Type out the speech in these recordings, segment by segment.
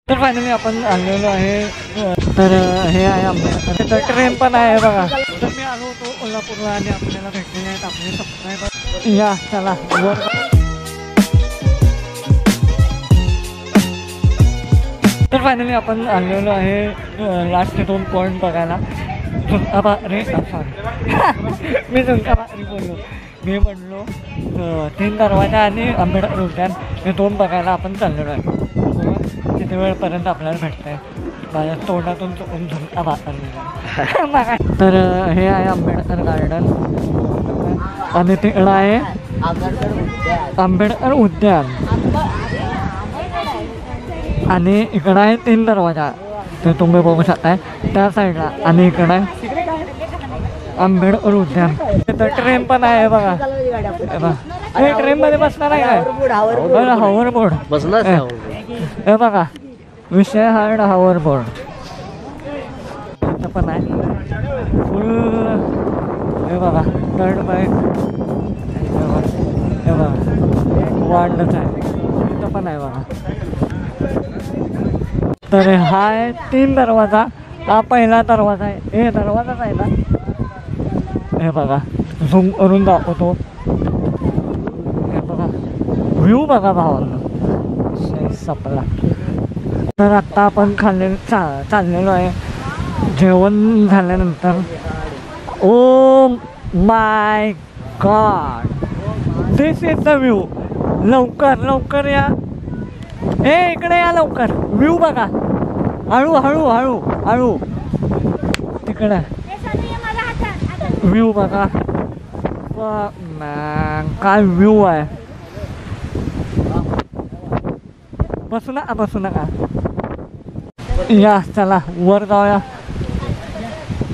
तर फायनली आपण आलेलो आहे. तर हे आहे आमच्या ट्रेन पण आहे बघा. तर मी आलो होतो कोल्हापूरला आणि आपल्याला भेटलेले आहेत आपले सबस्क्रायबर. या चला वर. तर फायनली आपण आलेलो आहे लास्ट 2 पॉईंट बघायला. रे सॉरी मी झुणकाबारी बोललो. मी म्हणलो 3 दरवाजा आणि आंबेडकर उद्यान हे 2 बघायला आपण चाललेलो आहे. किती वेळपर्यंत आपल्याला भेटत आहे. माझ्या तोंडातून चुकून झुणका. तर हे आहे आंबेडकर गार्डन आणि तिकडं आहे आंबेडकर उद्यान आणि इकडं आहे 3 दरवाजा. ते तुम्ही बघू शकताय त्या साईडला. आणि इकडं आहे आंबेडकर उद्यान. तिथं ट्रेन पण आहे बघा. हे ट्रेनमध्ये बसणार आहे काय? हॉवरबोर्ड बसणार हे बघा. विषय हार्ड हॉवरबोर्ड पण आहे फुल. हे बघा थर्ड बाईक हे बघा वाढलंच आहे. तिथं पण आहे बघा. तर हा आहे 3 दरवाजा. हा पहिला दरवाजा आहे. हे दरवाजाच आहे ना. हे बघा झूम करून दाखवतो. हे बघा व्ह्यू बघा भावांना सपला. तर आत्ता आपण चाललेलो आहे जेवण झाल्यानंतर. Oh my God this is the view. लवकर लवकर या. हे इकडे या लवकर. व्ह्यू बघा. हळू हळू हळू हळू तिकडे व्ह्यू बघा. काय व्ह्यू आहे. बसू नका या. चला वर जाऊया.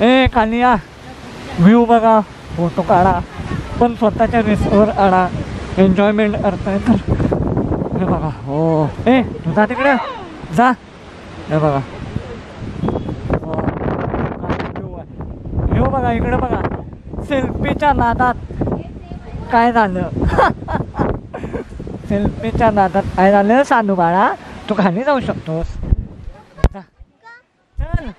ए खाली या. व्ह्यू बघा. फोटो काढा पण स्वतःच्या रिस्कवर काढा. एन्जॉयमेंट करताय तर हे बघा. हो ए जा तिकडे जा. हे बघा व्ह्यू बघा. इकडे बघा. सेल्फीच्या नादात काय झालं. सेल्फीच्या नादात काय झालं. सानू बाळा तू खाली जाऊ शकतोस. चल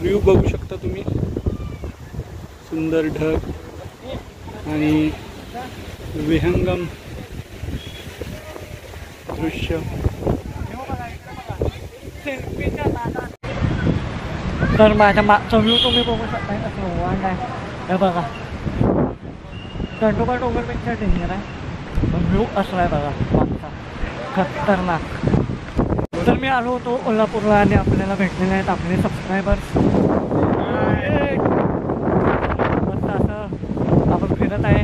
व्ह्यू बघू शकता तुम्ही. सुंदर ढग आणि विहंगम दृश्य. सेल्फीच्या नादात. तर माझ्या मागचा व्ह्यू तुम्ही बघू शकता. कसं वांड आहे. हे बघा दंडोबा डोंगरपेक्षा डेंजर आहे पण व्ह्यू असला आहे बघा मागचा खतरनाक. तर मी आलो होतो कोल्हापूरला आणि आपल्याला भेटलेले आहेत आपले सबस्क्रायबर्स. मस्त असं आपण फिरत आहे.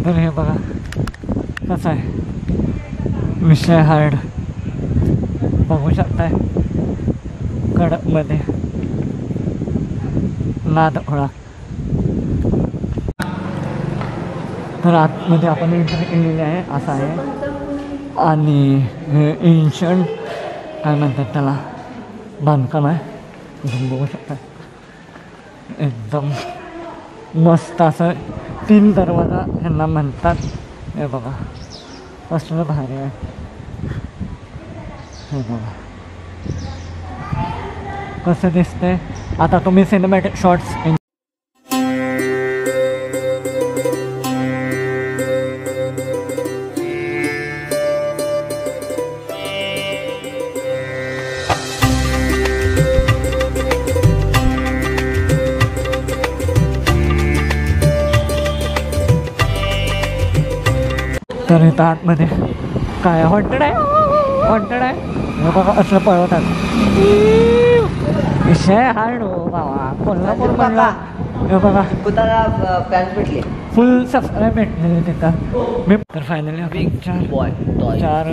तर हे बघा कसं आहे. विषय हार्ड बघू शकताय. कडकमध्ये नादखोळा. तर आतमध्ये आपण एंट्री केलेली आहे असं आहे. आणि हे एन्शंट काय म्हणतात त्याला बांधकाम आहे. तुम्ही बघू शकता एकदम मस्त असं. 3 दरवाजा ह्यांना म्हणतात. हे बघा कसलं भारी आहे. हे बघा कसं दिसतंय. आता तुम्ही सिनेमॅटिक शॉट्स तर इथं आतमध्ये काय हॉन्टेड आहे. हॉन्टेड आहे. हे बघा असं पळवतात. विषय हार्ड हो बाबा. कोल्हापूर म्हणला हे बघा फुल सबस्क्राईब भेटलेले तिथं मी. तर फायनली 4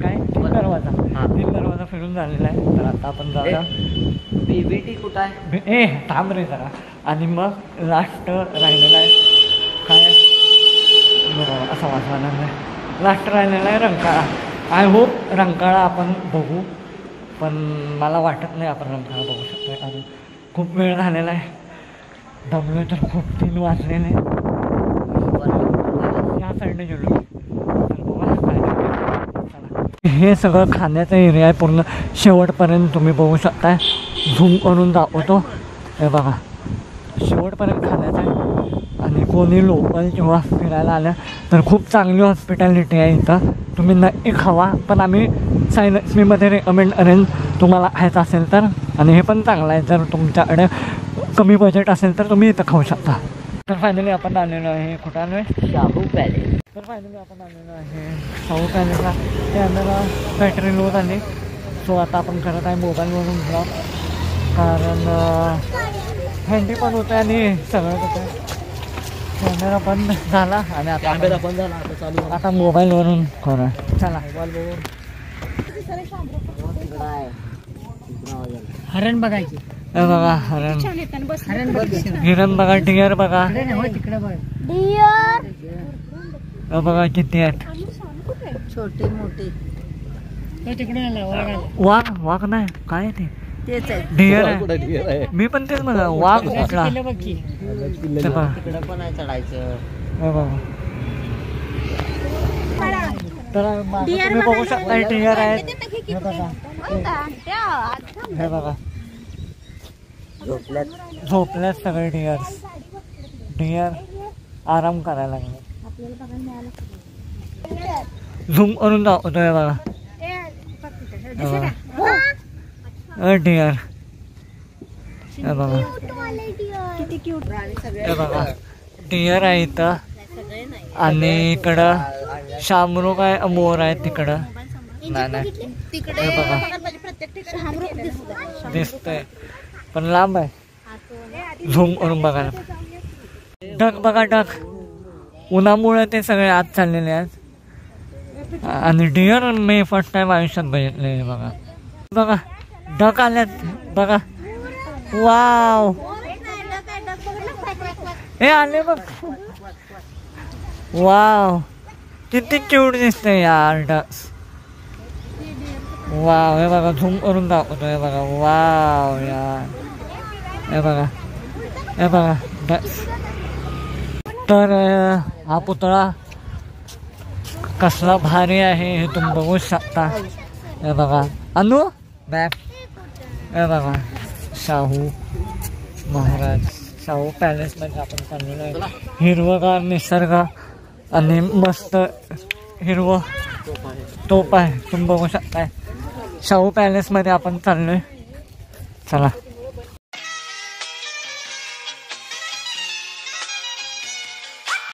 काय 3 दरवाजा फिरून झालेला आहे. तर आता आपण जाऊया. बीबीटी कुठं आहे. ए थांब रे जरा. आणि मग लास्ट राहिलेला आहे काय असं वाटणार नाही. लास्ट राहिलेला आहे रंकाळा. आय होप रंकाळा आपण बघू पण मला वाटत नाही आपण रंकाळा बघू शकतो. कारण खूप वेळ झालेला आहे. दमलो तर खूप 3 वाजलेले. या साईडने गेलो. तर बघा काय काय. चला. हे सगळं खाण्याचा एरिया आहे पूर्ण शेवटपर्यंत तुम्ही बघू शकताय. झूम करून दाखवतो. हे बघा शेवटपर्यंत खाण्याचं आहे. आणि कोणी लोकल किंवा फिरायला आल्या तर खूप चांगली हॉस्पिटॅलिटी आहे इथं. तुम्ही नक्की खावा. पण आम्ही सायलन्समीमध्ये रेकमेंड करेन तुम्हाला खायचं असेल तर. आणि हे पण चांगलं आहे जर तुमच्याकडे कमी बजेट असेल तर तुम्ही इथं खाऊ शकता. तर फायनली आपण आलेलो आहे. कुठं आलो आहे? शाहू पॅलेस. तर फायनली आपण आलेलो आहे शाहू पॅलेसला. ते आम्हाला बॅटरी लो झाली. सो आता आपण करत आहे मोबाईलवरून ब्लॉग. कारण हँडी पण होतं आणि सगळं होतं. कॅमेरा बंद झाला आणि आता कॅमेरा बंद झाला आता चालू. आता मोबाईलवरून करा. चला. हरण बघायची. हे बघा हरण. हरण बघ. हिरण बघा. डिअर बघा. तिकडे बघ. हे बघा किती आहेत. छोटे मोठे. तिकडे वाघ. वाघ नाही काय ते तेच आहे. डिअर आहे. मी पण तेच बघा वाघ कुठला. तिकडे पण आहे चढायचं. हे बघा. तर तुम्ही बघू शकता डिअर आहेत. हे बघा. हे बघा झोपल्यात सगळे डिअर आराम करायला लागले. झूम करून दाखवतोय बघा. डिअर हे बघा. हे बघा डिअर आहे इथं. आणि इकडं शामरुख आहे. मोर आहे तिकडं. नाही हे बघा दिसतंय पण लांब आहे. झूम करून बघायला. ढग बघा ढग. उन्हामुळे ते सगळे आत चाललेले आहेत. आणि डिअर मी फर्स्ट टाइम आयुष्यात बघितले. बघा बघा ढग आल्यात बघा. वाव हे आले बघ. वाव किती क्यूट दिसतंय यार ढग. वाव हे बघा झूम करून दाखवतो. हे बघा वाव यार. हे बघा हे बघा ढग. तर हा पुतळा कसला भारी आहे हे तुम्ही बघू शकता. हे बघा अनु बॅक. हे बघा शाहू महाराज. शाहू पॅलेसमध्ये आपण चाललेलो आहे. हिरवगार निसर्ग आणि मस्त हिरवं तोप आहे. तुम्ही बघू शकताय. शाहू पॅलेसमध्ये आपण चाललोय. चला.